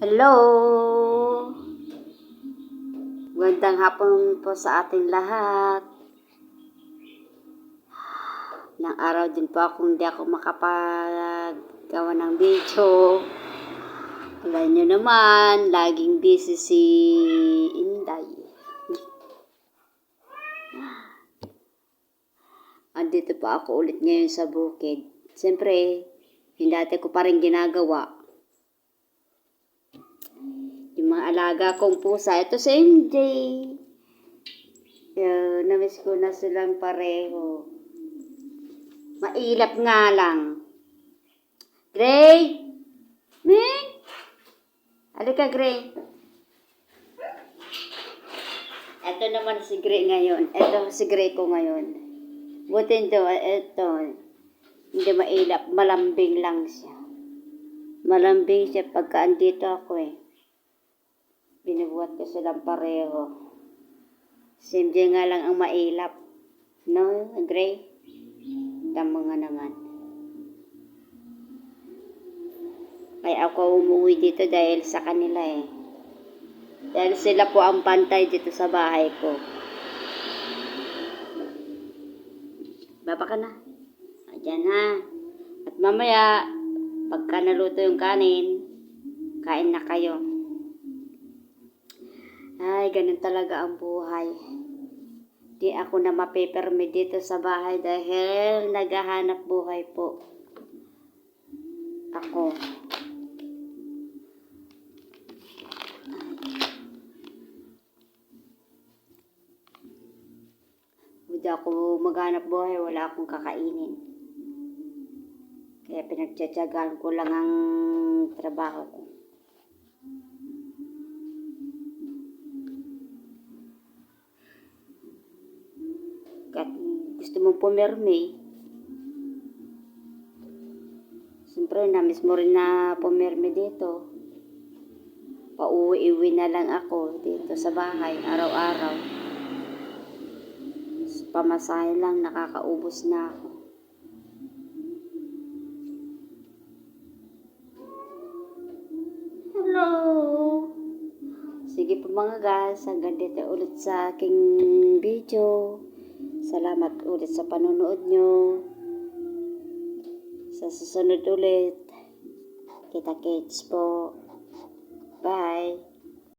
Hello! Magandang hapon po sa ating lahat. Nang araw din po hindi ako makapagawa ng video. Alam nyo naman, laging busy si Inday. Andito po ako ulit ngayon sa bukid. Siyempre, yung dati ko pa rin ginagawa. Yung mga alaga kong pusa, ito si MJ. Namiss ko na silang pareho. Mailap nga lang. Gray! Ming! Halika, Gray. Ito naman si Gray ngayon. Ito si Gray ko ngayon. Buti ito. Hindi mailap. Malambing lang siya. Malambing siya pagka andito ako eh. Binubuhat ko silang pareho. Si MJ nga lang ang mailap. No, Gray? Tama nga naman. Ay ako umuwi dito dahil sa kanila eh. Dahil sila po ang pantay dito sa bahay ko. Baba ka na. Ayan ha. At mamaya, pagka naluto yung kanin, kain na kayo. Ay, ganun talaga ang buhay. Di ako na mapepermi dito sa bahay dahil naghahanap buhay po ako. Hindi ako maghanap buhay, wala akong kakainin. Kaya pinagtsatsagaan ko lang ang trabaho ko. At gusto mong pumirmi, siyempre namiss mo rin na pumirmi dito. Pauwi-iwi na lang ako dito sa bahay araw-araw. Pamasahe lang, nakakaubos na ako. Hello! Sige po mga guys, hanggang dito ulit sa aking video. Salamat ulit sa panonood nyo. Sa susunod ulit. Kita-kits po. Bye!